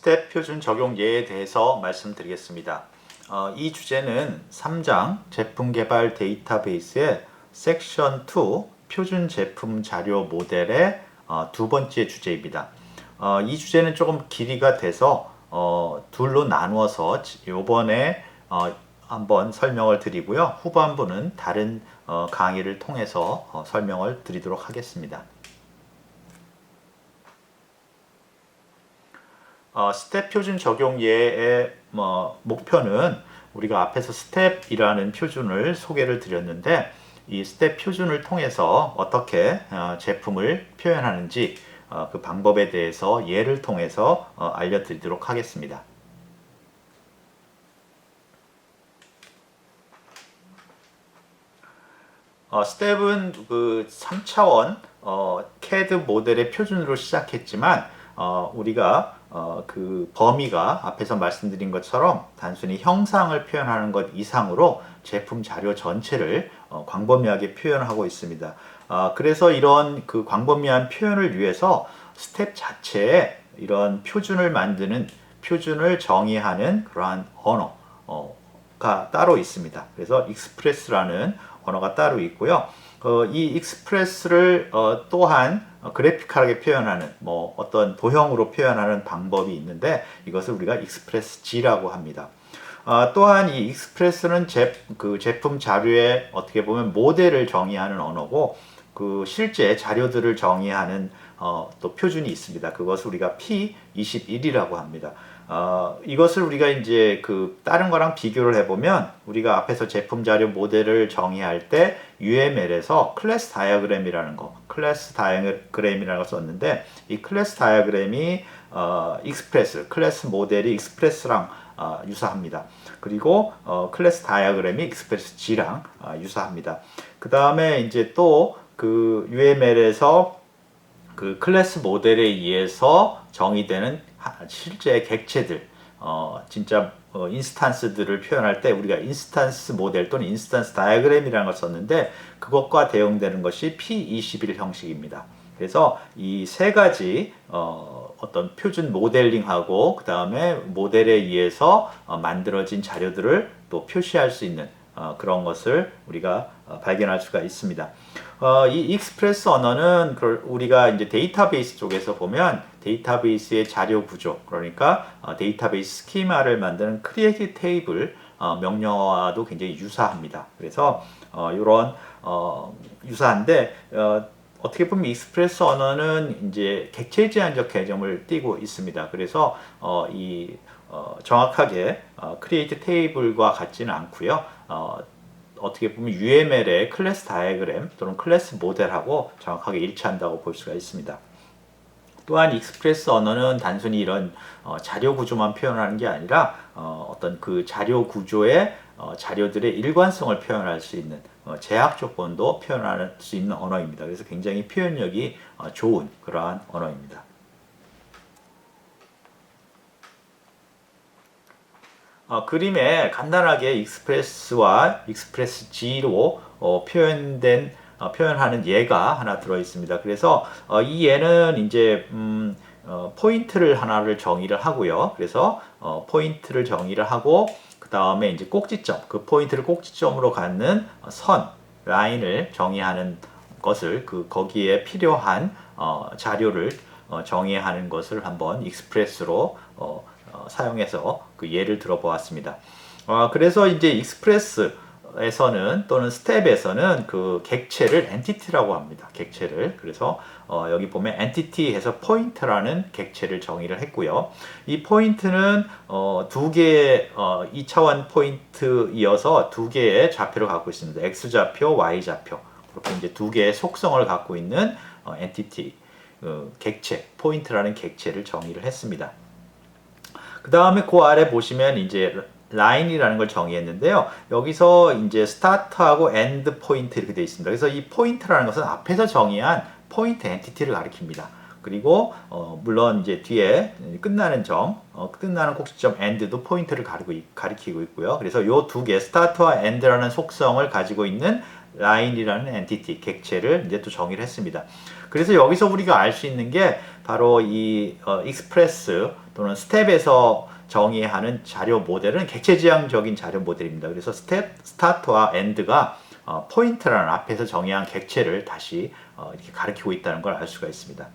스텝 표준 적용 예에 대해서 말씀드리겠습니다. 이 주제는 3장 제품 개발 데이터베이스의 섹션 2 표준 제품 자료 모델의 두 번째 주제입니다. 이 주제는 조금 길이가 돼서 둘로 나누어서 이번에 한번 설명을 드리고요. 후반부는 다른 강의를 통해서 설명을 드리도록 하겠습니다. 스텝 표준 적용 예의 목표는 우리가 앞에서 스텝이라는 표준을 소개를 드렸는데 이 스텝 표준을 통해서 어떻게 제품을 표현하는지 그 방법에 대해서 예를 통해서 알려드리도록 하겠습니다. 스텝은 그 3차원 CAD 모델의 표준으로 시작했지만 우리가 그 범위가 앞에서 말씀드린 것처럼 단순히 형상을 표현하는 것 이상으로 제품 자료 전체를 광범위하게 표현하고 있습니다. 그래서 이런 그 광범위한 표현을 위해서 스텝 자체에 이런 표준을 만드는 표준을 정의하는 그러한 언어가 따로 있습니다. 그래서 익스프레스라는 언어가 따로 있고요. 이 익스프레스를 또한 그래픽하게 표현하는 어떤 도형으로 표현하는 방법이 있는데 이것을 우리가 익스프레스 G라고 합니다. 또한 이 익스프레스는 그 제품 자료에 어떻게 보면 모델을 정의하는 언어고 그 실제 자료들을 정의하는 또 표준이 있습니다. 그것을 우리가 P21이라고 합니다. 이것을 우리가 이제 그 다른 거랑 비교를 해보면 우리가 앞에서 제품 자료 모델을 정의할 때 UML에서 클래스 다이어그램이라는 걸 썼는데 이 클래스 다이어그램이 익스프레스, 클래스 모델이 익스프레스랑 유사합니다. 그리고 클래스 다이어그램이 익스프레스 G랑 유사합니다. 그 다음에 이제 또 그 UML에서 그 클래스 모델에 의해서 정의되는 실제 객체들, 진짜 인스탄스들을 표현할 때 우리가 인스탄스 모델 또는 인스탄스 다이어그램이라는 걸 썼는데 그것과 대응되는 것이 P21 형식입니다. 그래서 이 세 가지 어떤 표준 모델링하고 그 다음에 모델에 의해서 만들어진 자료들을 또 표시할 수 있는 그런 것을 우리가 발견할 수가 있습니다. 이 익스프레스 언어는 우리가 이제 데이터베이스 쪽에서 보면 데이터베이스의 자료 구조, 그러니까 데이터베이스 스키마를 만드는 크리에이트 테이블 명령어와도 굉장히 유사합니다. 그래서 이런 유사한데 어떻게 보면 익스프레스 언어는 이제 객체 제한적 개념을 띠고 있습니다. 그래서 정확하게 크리에이트 테이블과 같지는 않고요. 어떻게 보면 UML의 클래스 다이어그램 또는 클래스 모델하고 정확하게 일치한다고 볼 수가 있습니다. 또한 익스프레스 언어는 단순히 이런 자료 구조만 표현하는 게 아니라 어떤 그 자료 구조의 자료들의 일관성을 표현할 수 있는 제약 조건도 표현할 수 있는 언어입니다. 그래서 굉장히 표현력이 좋은 그러한 언어입니다. 그림에 간단하게 익스프레스와 익스프레스 G로 표현하는 예가 하나 들어 있습니다. 그래서 이 예는 이제 포인트를 하나를 정의를 하고요. 그래서 포인트를 정의를 하고 그 다음에 이제 꼭지점, 그 포인트를 꼭지점으로 갖는 선, 라인을 정의하는 것을 거기에 필요한 자료를 정의하는 것을 한번 익스프레스로 사용해서 그 예를 들어보았습니다. 그래서 이제 익스프레스에서는 또는 스텝에서는 그 객체를 엔티티라고 합니다. 객체를. 그래서 여기 보면 엔티티에서 포인트라는 객체를 정의를 했고요. 이 포인트는 두 개의 2차원 포인트이어서 두 개의 좌표를 갖고 있습니다. X좌표, Y좌표. 그렇게 이제 두 개의 속성을 갖고 있는 엔티티, 객체, 포인트라는 객체를 정의를 했습니다. 그 다음에 그 아래 보시면 이제 라인이라는 걸 정의했는데요. 여기서 이제 스타트하고 엔드 포인트 이렇게 되어 있습니다. 그래서 이 포인트라는 것은 앞에서 정의한 포인트 엔티티를 가리킵니다. 그리고 물론 이제 뒤에 끝나는 꼭지점 엔드도 포인트를 가리키고 있고요. 그래서 이 두 개 스타트와 엔드라는 속성을 가지고 있는 라인이라는 엔티티 객체를 이제 또 정의를 했습니다. 그래서 여기서 우리가 알 수 있는 게 바로 이 익스프레스 또는 스텝에서 정의하는 자료 모델은 객체지향적인 자료 모델입니다. 그래서 스텝, 스타트와 엔드가 포인트라는 앞에서 정의한 객체를 다시 이렇게 가리키고 있다는 걸 알 수가 있습니다.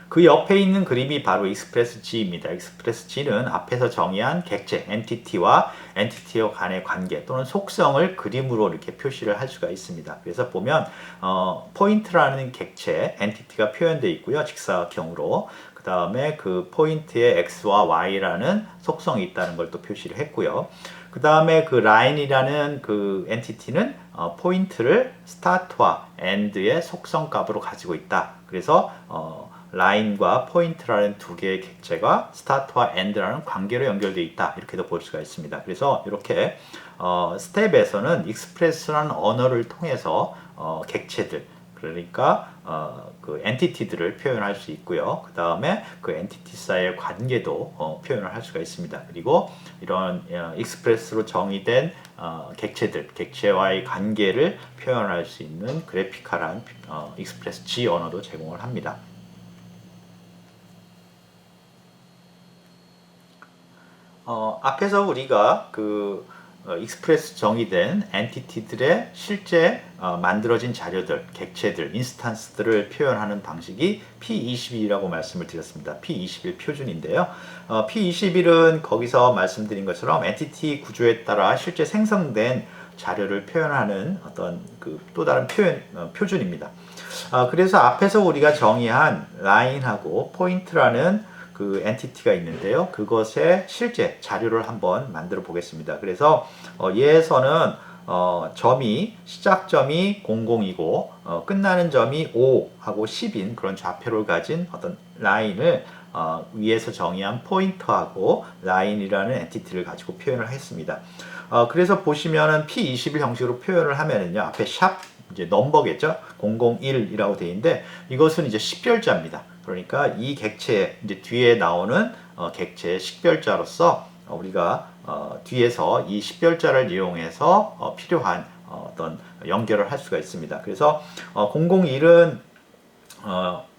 그 옆에 있는 그림이 바로 익스프레스 G입니다. 익스프레스 G는 앞에서 정의한 객체, 엔티티와 엔티티와 간의 관계 또는 속성을 그림으로 이렇게 표시를 할 수가 있습니다. 그래서 보면 포인트라는 객체, 엔티티가 표현되어 있고요. 직사각형으로. 그 다음에 그 포인트에 X와 Y라는 속성이 있다는 걸 또 표시를 했고요. 그 다음에 그 라인이라는 그 엔티티는 포인트를 스타트와 엔드의 속성 값으로 가지고 있다. 그래서 라인과 포인트라는 두 개의 객체가 스타트와 엔드라는 관계로 연결되어 있다. 이렇게도 볼 수가 있습니다. 그래서 이렇게 스텝에서는 익스프레스라는 언어를 통해서 객체들, 그러니까 그 엔티티들을 표현할 수 있고요. 그 다음에 그 엔티티 사이의 관계도 표현을 할 수가 있습니다. 그리고 이런 익스프레스로 정의된 객체들, 객체와의 관계를 표현할 수 있는 그래피컬한 익스프레스 G 언어도 제공을 합니다. 앞에서 우리가 그 익스프레스 정의된 엔티티들의 실제 만들어진 자료들, 객체들, 인스탄스들을 표현하는 방식이 P21이라고 말씀을 드렸습니다. P21 표준인데요. P21은 거기서 말씀드린 것처럼 엔티티 구조에 따라 실제 생성된 자료를 표현하는 어떤 그 또 다른 표준입니다. 그래서 앞에서 우리가 정의한 라인하고 포인트라는 그 엔티티가 있는데요. 그것의 실제 자료를 한번 만들어 보겠습니다. 그래서 얘에서는 점이 시작점이 00이고 끝나는 점이 5하고 10인 그런 좌표를 가진 어떤 라인을 위에서 정의한 포인터하고 라인이라는 엔티티를 가지고 표현을 했습니다. 그래서 보시면은 P21 형식으로 표현을 하면은요. 앞에 샵 이제 넘버겠죠. 001이라고 되어 있는데 이것은 이제 식별자입니다. 그러니까 이 객체 이제 뒤에 나오는 객체의 식별자로서 우리가 뒤에서 이 식별자를 이용해서 필요한 어떤 연결을 할 수가 있습니다. 그래서 001은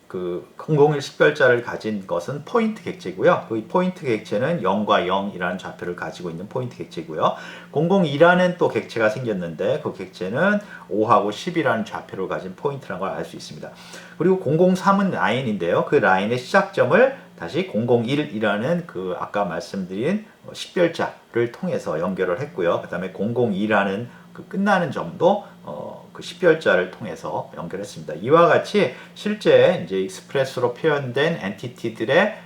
그 001 식별자를 가진 것은 포인트 객체고요. 그 포인트 객체는 0과 0이라는 좌표를 가지고 있는 포인트 객체고요. 002라는 또 객체가 생겼는데 그 객체는 5하고 10이라는 좌표를 가진 포인트라는 걸 알 수 있습니다. 그리고 003은 라인인데요. 그 라인의 시작점을 다시 001이라는 그 아까 말씀드린 식별자를 통해서 연결을 했고요. 그 다음에 002라는 그 끝나는 점도 그 식별자를 통해서 연결했습니다. 이와 같이 실제 이제 익스프레스로 표현된 엔티티들의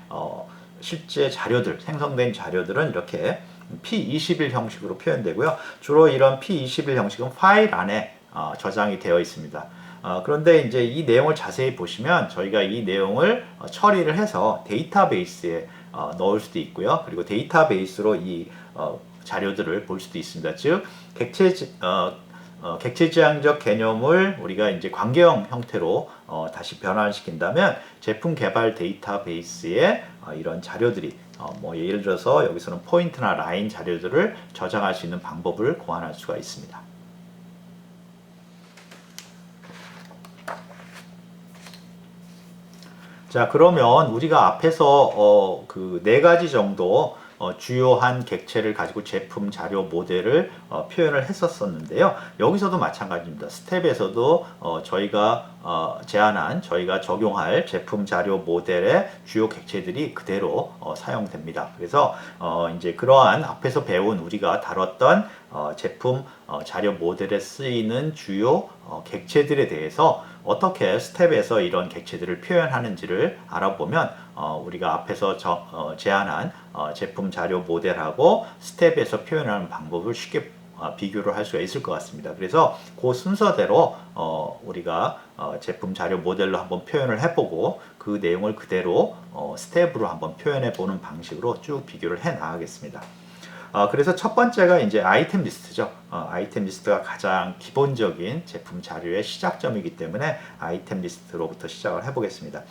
실제 자료들, 생성된 자료들은 이렇게 P21 형식으로 표현되고요. 주로 이런 P21 형식은 파일 안에 저장이 되어 있습니다. 그런데 이제 이 내용을 자세히 보시면 저희가 이 내용을 처리를 해서 데이터베이스에 넣을 수도 있고요. 그리고 데이터베이스로 이 자료들을 볼 수도 있습니다. 즉 객체지향적 개념을 우리가 이제 관계형 형태로 다시 변환시킨다면 제품 개발 데이터베이스에 이런 자료들이 뭐 예를 들어서 여기서는 포인트나 라인 자료들을 저장할 수 있는 방법을 고안할 수가 있습니다. 자, 그러면 우리가 앞에서 그 네 가지 정도 주요한 객체를 가지고 제품 자료 모델을 표현을 했었었는데요. 여기서도 마찬가지입니다. 스텝에서도 저희가 제안한, 저희가 적용할 제품 자료 모델의 주요 객체들이 그대로 사용됩니다. 그래서 이제 그러한 앞에서 배운 우리가 다뤘던 제품 자료 모델에 쓰이는 주요 객체들에 대해서 어떻게 스텝에서 이런 객체들을 표현하는지를 알아보면 우리가 앞에서 제안한 제품 자료 모델하고 스텝에서 표현하는 방법을 쉽게 비교를 할 수가 있을 것 같습니다. 그래서 그 순서대로 우리가 제품 자료 모델로 한번 표현을 해보고 그 내용을 그대로 스텝으로 한번 표현해 보는 방식으로 쭉 비교를 해 나가겠습니다. 그래서 첫 번째가 이제 아이템 리스트죠. 아이템 리스트가 가장 기본적인 제품 자료의 시작점이기 때문에 아이템 리스트로부터 시작을 해보겠습니다.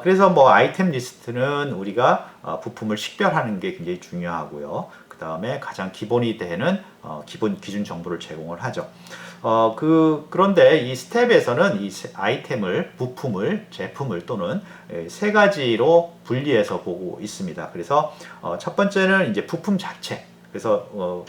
그래서 뭐 아이템 리스트는 우리가 부품을 식별하는 게 굉장히 중요하고요. 그 다음에 가장 기본이 되는 기본 기준 정보를 제공을 하죠. 그런데 이 스텝에서는 이 아이템을, 부품을, 제품을 또는 세 가지로 분리해서 보고 있습니다. 그래서 첫 번째는 이제 부품 자체. 그래서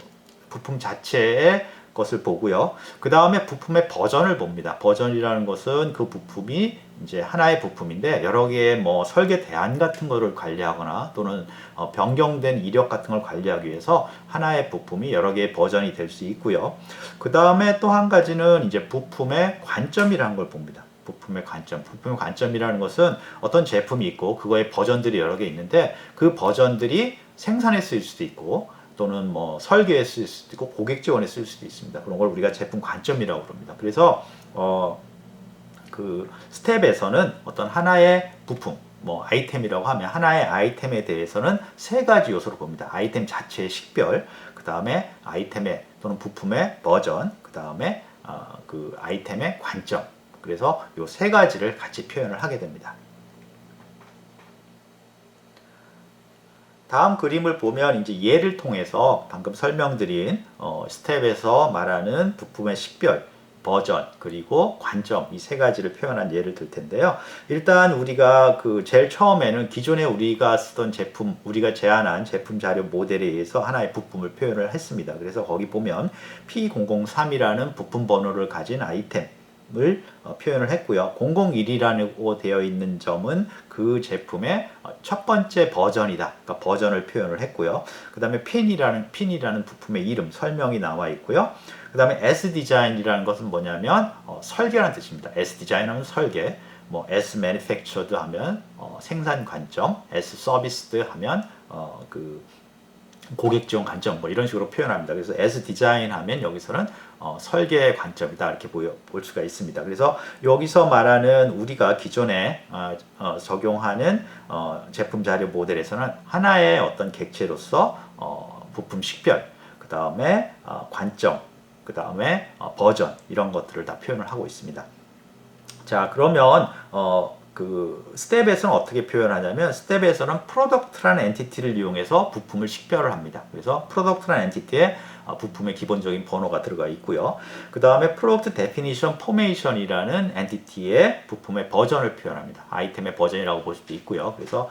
부품 자체의 것을 보고요. 그 다음에 부품의 버전을 봅니다. 버전이라는 것은 그 부품이 이제 하나의 부품인데 여러 개의 뭐 설계 대안 같은 거를 관리하거나 또는 변경된 이력 같은 걸 관리하기 위해서 하나의 부품이 여러 개의 버전이 될 수 있고요. 그 다음에 또 한 가지는 이제 부품의 관점이라는 걸 봅니다. 부품의 관점. 부품의 관점이라는 것은 어떤 제품이 있고 그거의 버전들이 여러 개 있는데 그 버전들이 생산에 쓰일 수도 있고 또는 뭐 설계에 쓸 수도 있고 고객 지원에 쓸 수도 있습니다. 그런 걸 우리가 제품 관점이라고 부릅니다. 그래서 그 스텝에서는 어떤 하나의 부품, 뭐 아이템이라고 하면 하나의 아이템에 대해서는 세 가지 요소를 봅니다. 아이템 자체의 식별, 그 다음에 아이템의 또는 부품의 버전, 그 다음에 그 아이템의 관점. 그래서 이 세 가지를 같이 표현을 하게 됩니다. 다음 그림을 보면 이제 예를 통해서 방금 설명드린 스텝에서 말하는 부품의 식별, 버전, 그리고 관점 이 세 가지를 표현한 예를 들 텐데요. 일단 우리가 그 제일 처음에는 기존에 우리가 쓰던 제품, 우리가 제안한 제품 자료 모델에 의해서 하나의 부품을 표현을 했습니다. 그래서 거기 보면 P003이라는 부품 번호를 가진 아이템 을 표현을 했고요. 001이라고 되어 있는 점은 그 제품의 첫 번째 버전이다. 그러니까 버전을 표현을 했고요. 그 다음에 핀이라는 부품의 이름, 설명이 나와 있고요. 그 다음에 S디자인이라는 것은 뭐냐면 설계라는 뜻입니다. S디자인 하면 설계, 뭐 S매니팩처드 하면 생산 관점, S서비스드 하면 그 고객 지원 관점 뭐 이런 식으로 표현합니다. 그래서 S 디자인 하면 여기서는 설계의 관점이다 이렇게 볼 수가 있습니다. 그래서 여기서 말하는 우리가 기존에 적용하는 제품 자료 모델에서는 하나의 어떤 객체로서 부품 식별, 그 다음에 관점, 그 다음에 버전 이런 것들을 다 표현을 하고 있습니다. 자, 그러면 그 스텝에서는 어떻게 표현하냐면 스텝에서는 프로덕트라는 엔티티를 이용해서 부품을 식별을 합니다. 그래서 프로덕트라는 엔티티에 부품의 기본적인 번호가 들어가 있고요. 그 다음에 프로덕트 데피니션 포메이션이라는 엔티티의 부품의 버전을 표현합니다. 아이템의 버전이라고 볼 수도 있고요. 그래서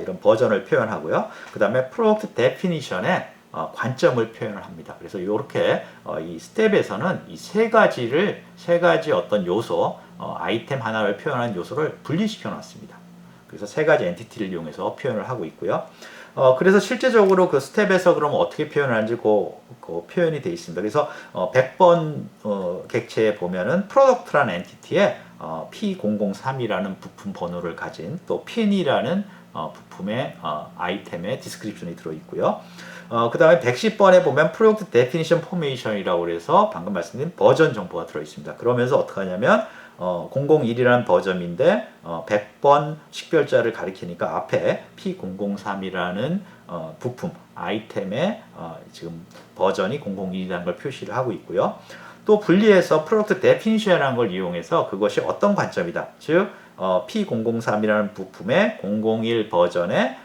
이런 버전을 표현하고요. 그 다음에 프로덕트 데피니션에 관점을 표현을 합니다. 그래서 이렇게 이 스텝에서는 이 세 가지 어떤 요소, 아이템 하나를 표현하는 요소를 분리시켜 놨습니다. 그래서 세 가지 엔티티를 이용해서 표현을 하고 있고요. 그래서 실제적으로 그 스텝에서 그럼 어떻게 표현하는지 그 표현이 되어 있습니다. 그래서 100번 객체에 보면은 프로덕트라는 엔티티에 P003이라는 부품 번호를 가진 또 핀이라는 부품의 아이템의 디스크립션이 들어있고요. 그 다음에 110번에 보면 프로덕트 데피니션 포메이션이라고 해서 방금 말씀드린 버전 정보가 들어있습니다. 그러면서 어떻게 하냐면 001이라는 버전인데 100번 식별자를 가리키니까 앞에 P003이라는 부품 아이템의 지금 버전이 001이라는 걸 표시를 하고 있고요. 또 분리해서 프로덕트 데피니션이라는 걸 이용해서 그것이 어떤 관점이다. 즉 P003이라는 부품의 001 버전의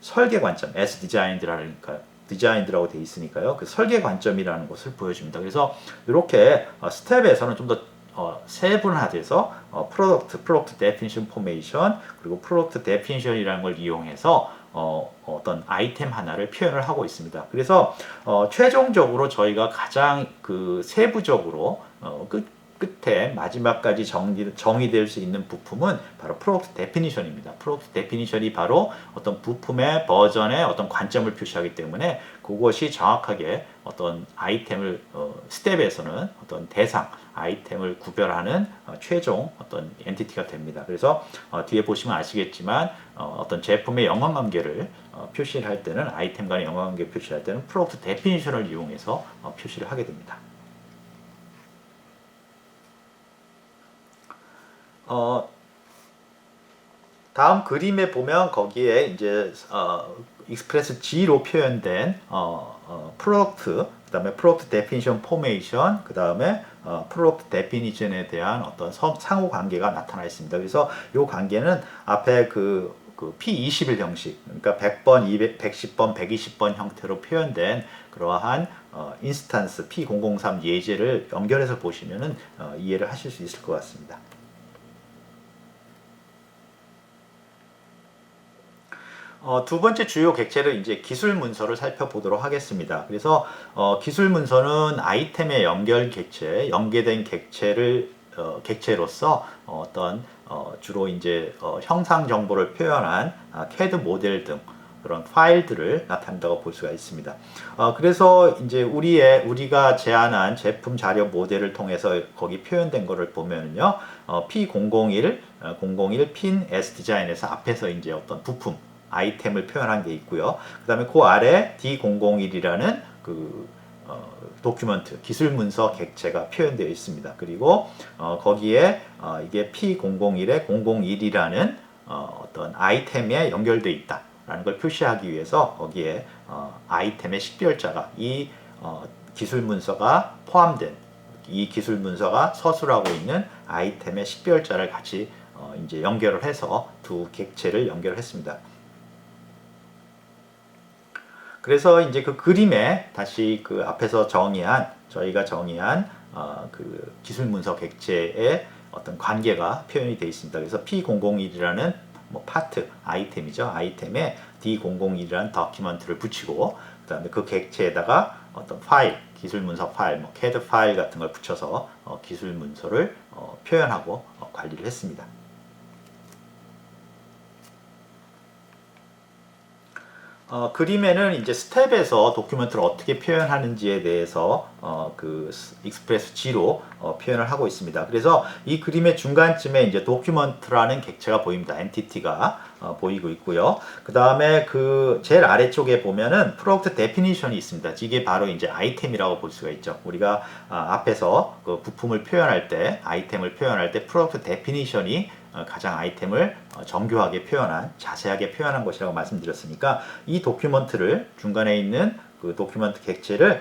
설계 관점, S 디자인드라고 되어 있으니까요. 그 설계 관점이라는 것을 보여줍니다. 그래서 이렇게 스텝에서는 좀 더 세분화돼서 프로덕트 데피니션 포메이션 그리고 프로덕트 데피니션이라는 걸 이용해서 어떤 아이템 하나를 표현을 하고 있습니다. 그래서 최종적으로 저희가 가장 그 세부적으로 끝에 마지막까지 정의될 수 있는 부품은 바로 프로덕트 데피니션입니다. 프로덕트 데피니션이 바로 어떤 부품의 버전의 어떤 관점을 표시하기 때문에 그것이 정확하게 어떤 아이템을 스텝에서는 어떤 대상 아이템을 구별하는 최종 어떤 엔티티가 됩니다. 그래서 뒤에 보시면 아시겠지만 어떤 제품의 연관관계를 표시를 할 때는 아이템 간의 연관관계 표시를 할 때는 프로덕트 데피니션을 이용해서 표시를 하게 됩니다. 다음 그림에 보면 거기에 이제 익스프레스 G로 표현된 프로덕트, 그 다음에 프로덕트 데피니션 포메이션, 그 다음에 프로덕트 데피니션에 대한 어떤 상호 관계가 나타나 있습니다. 그래서 이 관계는 앞에 그 그 P21 형식, 그러니까 100번, 200, 110번, 120번 형태로 표현된 그러한 인스턴스 P003 예제를 연결해서 보시면은 이해를 하실 수 있을 것 같습니다. 두 번째 주요 객체를 이제 기술 문서를 살펴보도록 하겠습니다. 그래서 기술 문서는 아이템의 연결 객체, 연계된 객체를 객체로서 어떤 주로 이제 형상 정보를 표현한 CAD 모델 등 그런 파일들을 나타낸다고 볼 수가 있습니다. 그래서 이제 우리가 제안한 제품 자료 모델을 통해서 거기 표현된 거를 보면요, P001, 001 핀 S 디자인에서 앞에서 이제 어떤 부품 아이템을 표현한 게 있고요. 그 다음에 그 아래 D001이라는 그 도큐먼트, 기술 문서 객체가 표현되어 있습니다. 그리고 거기에 이게 P001에 001이라는 어떤 아이템에 연결되어 있다라는 걸 표시하기 위해서 거기에 아이템의 식별자가 이 기술 문서가 포함된 이 기술 문서가 서술하고 있는 아이템의 식별자를 같이 이제 연결을 해서 두 객체를 연결했습니다. 그래서 이제 그 그림에 다시 그 앞에서 저희가 정의한 그 기술 문서 객체의 어떤 관계가 표현이 되어 있습니다. 그래서 P001이라는 뭐 파트 아이템이죠. 아이템에 D001이라는 다큐먼트를 붙이고 그다음에 그 객체에다가 어떤 파일, 기술 문서 파일, 뭐 CAD 파일 같은 걸 붙여서 기술 문서를 표현하고 관리를 했습니다. 그림에는 이제 스텝에서 도큐멘트를 어떻게 표현하는지에 대해서 그 익스프레스 G로 표현을 하고 있습니다. 그래서 이 그림의 중간쯤에 이제 도큐먼트라는 객체가 보입니다. 엔티티가 보이고 있고요. 그 다음에 그 제일 아래쪽에 보면은 프로덕트 데피니션이 있습니다. 이게 바로 이제 아이템이라고 볼 수가 있죠. 우리가 앞에서 그 부품을 표현할 때, 아이템을 표현할 때 프로덕트 데피니션이 가장 아이템을 정교하게 표현한, 자세하게 표현한 것이라고 말씀드렸으니까 이 도큐먼트를 중간에 있는 그 도큐먼트 객체를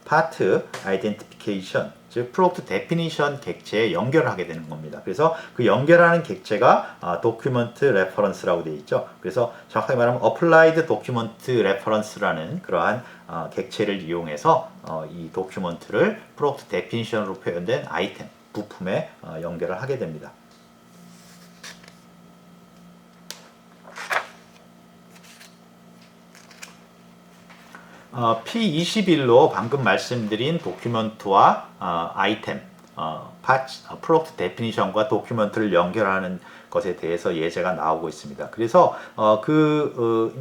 파트 아이덴티피케이션, 즉 프로덕트 데피니션 객체에 연결하게 되는 겁니다. 그래서 그 연결하는 객체가 도큐먼트 레퍼런스라고 되어 있죠. 그래서 정확하게 말하면 어플라이드 도큐먼트 레퍼런스라는 그러한 객체를 이용해서 이 도큐먼트를 프로덕트 데피니션으로 표현된 아이템, 부품에 연결을 하게 됩니다. P21로 방금 말씀드린 도큐먼트와 아이템, 프로덕트 데피니션과 도큐먼트를 연결하는 것에 대해서 예제가 나오고 있습니다. 그래서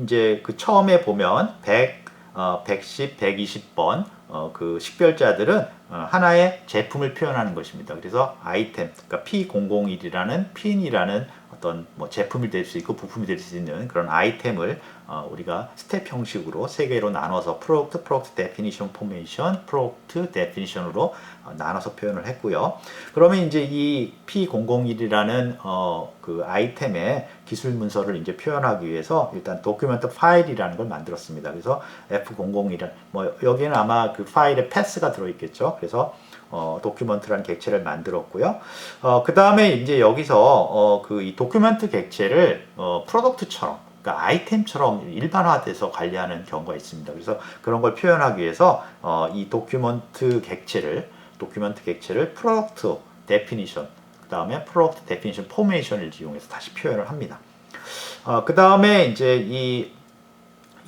이제 그 처음에 보면 110, 120번 그 식별자들은 하나의 제품을 표현하는 것입니다. 그래서 아이템, 그러니까 P001이라는 핀이라는 어떤 뭐 제품이 될 수 있고 부품이 될 수 있는 그런 아이템을 우리가 스텝 형식으로 세 개로 나눠서 프로덕트 데피니션 포메이션, 프로덕트 데피니션으로 나눠서 표현을 했고요. 그러면 이제 이 P001이라는 그 아이템의 기술 문서를 이제 표현하기 위해서 일단 도큐멘트 파일이라는 걸 만들었습니다. 그래서 F001, 뭐 여기는 아마 그 파일에 패스가 들어있겠죠. 그래서 도큐먼트라는 객체를 만들었고요. 그 다음에 이제 여기서 그 이 도큐멘트 객체를 프로덕트처럼, 그러니까 아이템처럼 일반화돼서 관리하는 경우가 있습니다. 그래서 그런 걸 표현하기 위해서 이 도큐멘트 객체를 프로덕트 데피니션, 그 다음에 프로덕트 데피니션 포메이션을 이용해서 다시 표현을 합니다. 그 다음에 이제 이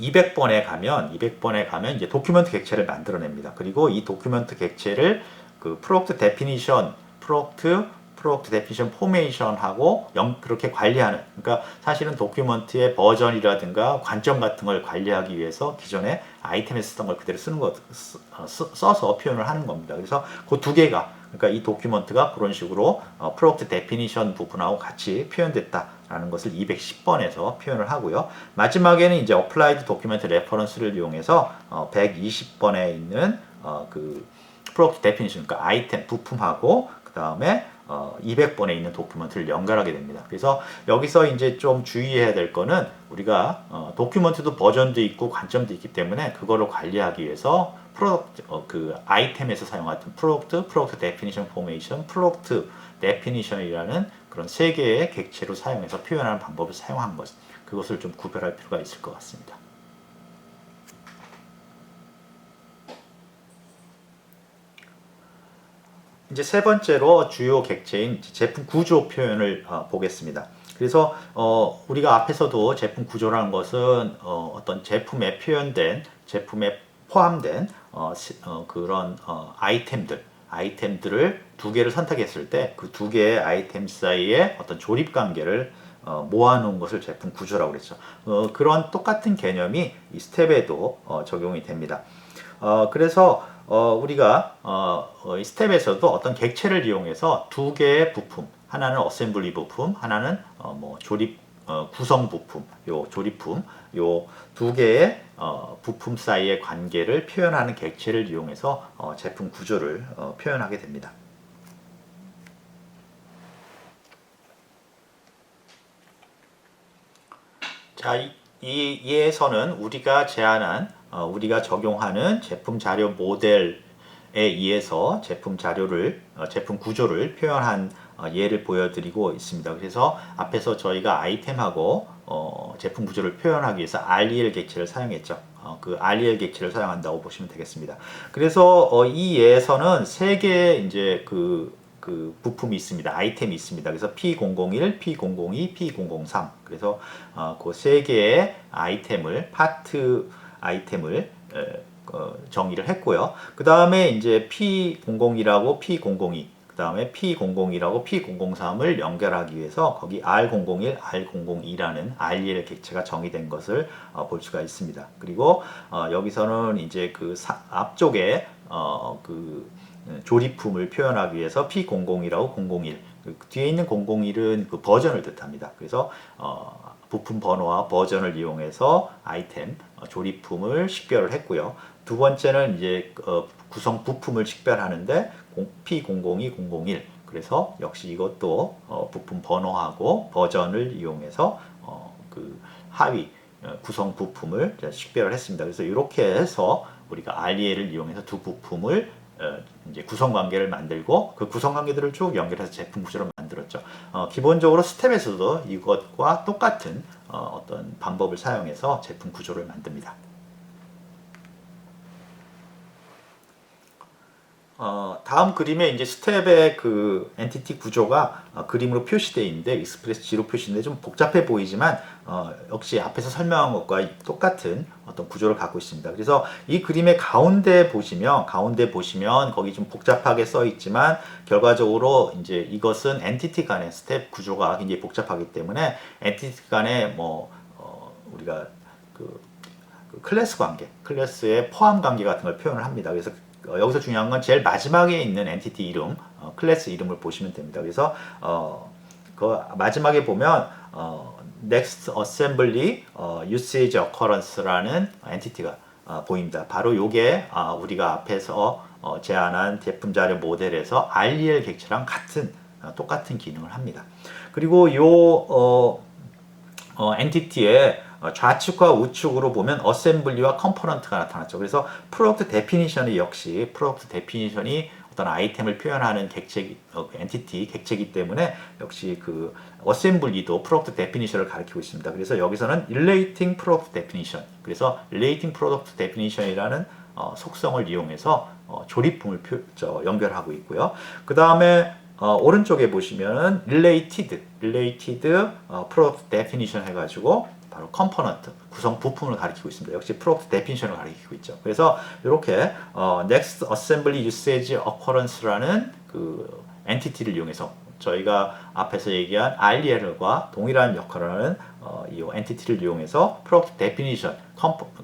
200번에 가면 이제 도큐멘트 객체를 만들어냅니다. 그리고 이 도큐멘트 객체를 그 프로덕트 데피니션 포메이션하고 그렇게 관리하는, 그러니까 사실은 도큐먼트의 버전이라든가 관점 같은 걸 관리하기 위해서 기존에 아이템에 쓰던 걸 그대로 써서 표현을 하는 겁니다. 그래서 그 두 개가, 그러니까 이 도큐먼트가 그런 식으로 프로덕트 데피니션 부분하고 같이 표현됐다라는 것을 210번에서 표현을 하고요. 마지막에는 이제 어플라이드 도큐멘트 레퍼런스를 이용해서 120번에 있는 그 프로덕트 데피니션, 그러니까 아이템 부품하고 그 다음에 200번에 있는 도큐먼트를 연결하게 됩니다. 그래서 여기서 이제 좀 주의해야 될 거는 우리가 도큐먼트도 버전도 있고 관점도 있기 때문에 그거를 관리하기 위해서 그 아이템에서 사용하던 프로덕트 데피니션 포메이션, 프로덕트 데피니션이라는 그런 세 개의 객체로 사용해서 표현하는 방법을 사용한 것. 그것을 좀 구별할 필요가 있을 것 같습니다. 이제 세 번째로 주요 객체인 제품 구조 표현을 보겠습니다. 그래서 우리가 앞에서도 제품 구조라는 것은 어떤 제품에 표현된 제품에 포함된 그런 아이템들을 두 개를 선택했을 때 그 두 개의 아이템 사이에 어떤 조립 관계를 모아놓은 것을 제품 구조라고 그랬죠. 그런 똑같은 개념이 이 스텝에도 적용이 됩니다. 그래서 우리가 이 스텝에서도 어떤 객체를 이용해서 두 개의 부품, 하나는 어셈블리 부품, 하나는 뭐 조립 구성 부품, 요 조립품, 요 두 개의 부품 사이의 관계를 표현하는 객체를 이용해서 제품 구조를 표현하게 됩니다. 자, 이에서는 우리가 제안한, 우리가 적용하는 제품 자료 모델에 의해서 제품 자료를, 제품 구조를 표현한 예를 보여드리고 있습니다. 그래서 앞에서 저희가 아이템하고 제품 구조를 표현하기 위해서 REL 객체를 사용했죠. 그 REL 객체를 사용한다고 보시면 되겠습니다. 그래서 이 예에서는 세 개의 이제 그 부품이 있습니다. 아이템이 있습니다. 그래서 P001, P002, P003. 그래서 그 세 개의 아이템을 파트 아이템을 정의를 했고요. 그 다음에 이제 P001하고 P002, 그 다음에 P001하고 P003을 연결하기 위해서 거기 R001, R002라는 REL 객체가 정의된 것을 볼 수가 있습니다. 그리고 여기서는 이제 그 앞쪽에 그 조립품을 표현하기 위해서 P001하고 001, 그 뒤에 있는 001은 그 버전을 뜻합니다. 그래서 부품 번호와 버전을 이용해서 아이템 조립품을 식별을 했고요. 두 번째는 이제 구성 부품을 식별하는데 P002, 001. 그래서 역시 이것도 부품 번호하고 버전을 이용해서 그 하위 구성 부품을 식별을 했습니다. 그래서 이렇게 해서 우리가 REL을 이용해서 두 부품을 이제 구성 관계를 만들고 그 구성 관계들을 쭉 연결해서 제품 구조를 만들었죠. 기본적으로 스텝에서도 이것과 똑같은 어떤 방법을 사용해서 제품 구조를 만듭니다. 다음 그림에 이제 스텝의 그 엔티티 구조가 그림으로 표시되어 있는데 익스프레스 G로 표시인데 좀 복잡해 보이지만 역시 앞에서 설명한 것과 똑같은 어떤 구조를 갖고 있습니다. 그래서 이 그림의 가운데 보시면 거기 좀 복잡하게 써 있지만 결과적으로 이제 이것은 엔티티 간의 스텝 구조가 굉장히 복잡하기 때문에 엔티티 간의 뭐 우리가 그 클래스 관계, 클래스의 포함 관계 같은 걸 표현을 합니다. 그래서 여기서 중요한 건 제일 마지막에 있는 엔티티 이름, 클래스 이름을 보시면 됩니다. 그래서 그 마지막에 보면 Next Assembly Usage Occurrence라는 엔티티가 보입니다. 바로 요게 우리가 앞에서 제안한 제품 자료 모델에서 REL 객체랑 똑같은 기능을 합니다. 그리고 요 엔티티의 좌측과 우측으로 보면 어셈블리와 컴포넌트가 나타났죠. 그래서 프로덕트 데피니션이 역시 프로덕트 데피니션이 어떤 아이템을 표현하는 엔티티 객체이기 때문에 역시 그 어셈블리도 프로덕트 데피니션을 가리키고 있습니다. 그래서 여기서는 relating product definition, 그래서 relating product definition이라는 속성을 이용해서 조립품을 연결하고 있고요. 그 다음에 오른쪽에 보시면 related product definition 해가지고 바로 컴포넌트, 구성 부품을 가리키고 있습니다. 역시 프로덕트 데피니션을 가리키고 있죠. 그래서 이렇게 Next Assembly Usage Occurrence라는 그 엔티티를 이용해서 저희가 앞에서 얘기한 REL과 동일한 역할을 하는 이 엔티티를 이용해서 프로덕트 데피니션,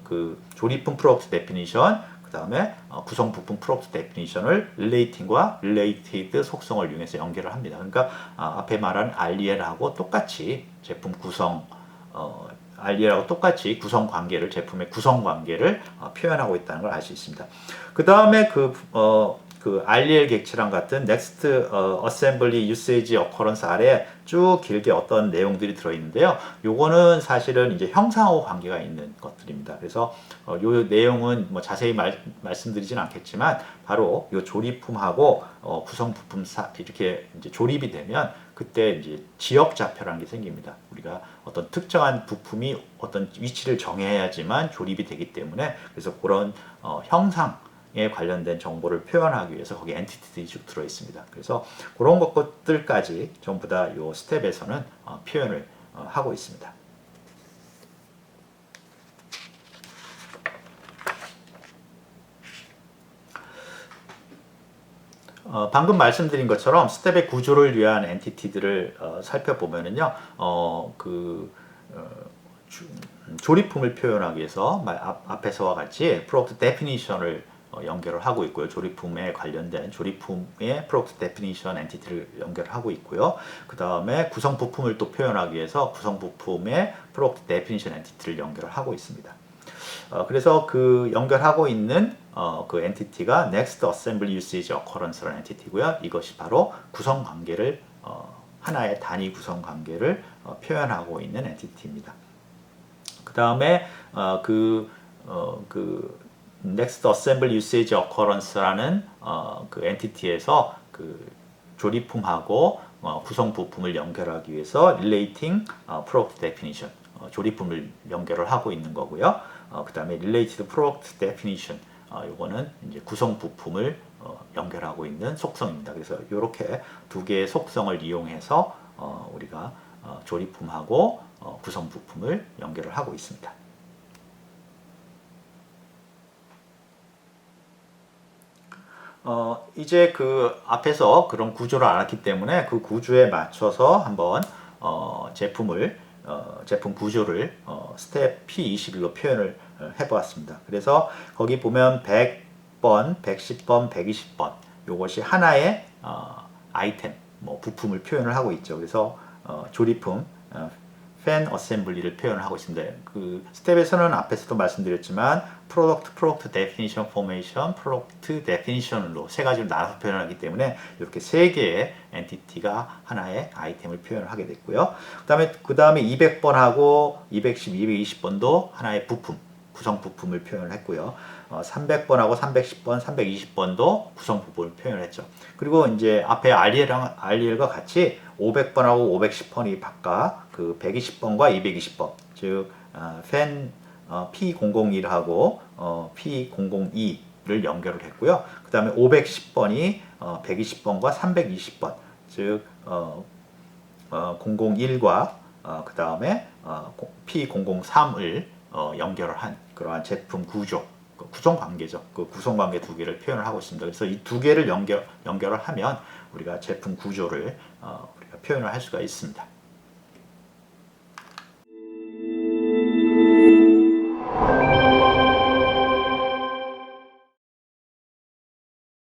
그 조립품 프로덕트 데피니션, 그 다음에 구성 부품 프로덕트 데피니션을 relating과 related 속성을 이용해서 연결을 합니다. 그러니까 앞에 말한 REL하고 똑같이 제품 구성 REL하고 똑같이 구성 관계를, 제품의 구성 관계를 표현하고 있다는 걸 알 수 있습니다. 그 다음에 그 그 REL 객체랑 같은 Next Assembly Usage Occurrence 아래 쭉 길게 어떤 내용들이 들어있는데요. 요거는 사실은 이제 형상하고 관계가 있는 것들입니다. 그래서 요 내용은 뭐 자세히 말씀드리진 않겠지만 바로 요 조립품하고 구성 부품 이렇게 이제 조립이 되면 그때 이제 지역 좌표라는 게 생깁니다. 우리가 어떤 특정한 부품이 어떤 위치를 정해야지만 조립이 되기 때문에 그래서 그런 형상에 관련된 정보를 표현하기 위해서 거기 엔티티들이 쭉 들어 있습니다. 그래서 그런 것들까지 전부 다 이 스텝에서는 표현을 하고 있습니다. 방금 말씀드린 것처럼 스텝의 구조를 위한 엔티티들을 살펴보면은요, 조립품을 표현하기 위해서 앞에서와 같이 프로덕트 데피니션을 연결을 하고 있고요. 조립품에 관련된 조립품의 프로덕트 데피니션 엔티티를 연결하고 있고요. 그 다음에 구성 부품을 또 표현하기 위해서 구성 부품의 프로덕트 데피니션 엔티티를 연결을 하고 있습니다. 그래서 그 연결하고 있는 그 엔티티가 Next Assembly Usage Occurrence라는 엔티티고요. 이것이 바로 구성 관계를 하나의 단위 구성 관계를 표현하고 있는 엔티티입니다. 그 다음에 그 Next Assembly Usage Occurrence라는 그 엔티티에서 그 조립품하고 구성 부품을 연결하기 위해서 Relating Product Definition 조립품을 연결을 하고 있는 거고요. 그 다음에 Related Product Definition 요거는 이제 구성 부품을 연결하고 있는 속성입니다. 그래서 이렇게 두 개의 속성을 이용해서 우리가 조립품하고 구성 부품을 연결을 하고 있습니다. 이제 그 앞에서 그런 구조를 알았기 때문에 그 구조에 맞춰서 한번 제품 구조를 스텝 P21로 표현을 해보았습니다. 그래서 거기 보면 100번, 110번, 120번 이것이 하나의 아이템, 뭐 부품을 표현을 하고 있죠. 그래서 조립품, 팬 어셈블리를 표현하고 있습니다. 그 스텝에서는 앞에서도 말씀드렸지만 프로덕트 데피니션 포메이션, 프로덕트 데피니션으로 세 가지로 나눠서 표현하기 때문에 이렇게 세 개의 엔티티가 하나의 아이템을 표현을 하게 됐고요. 그다음에 200번하고 210, 220번도 하나의 부품, 구성 부품을 표현을 했고요. 300번하고 310번, 320번도 구성 부품을 표현을 했죠. 그리고 이제 앞에 REL과 같이 500번하고 510번이 바깥 그 120번과 220번, 즉 팬 P001하고 P002를 연결을 했고요. 그 다음에 510번이 120번과 320번, 즉 001과 그 다음에 P003을 연결을 한 그러한 제품 구조, 구성 관계죠. 그 구성 관계 두 개를 표현을 하고 있습니다. 그래서 이 두 개를 연결을 하면 우리가 제품 구조를 우리가 표현을 할 수가 있습니다.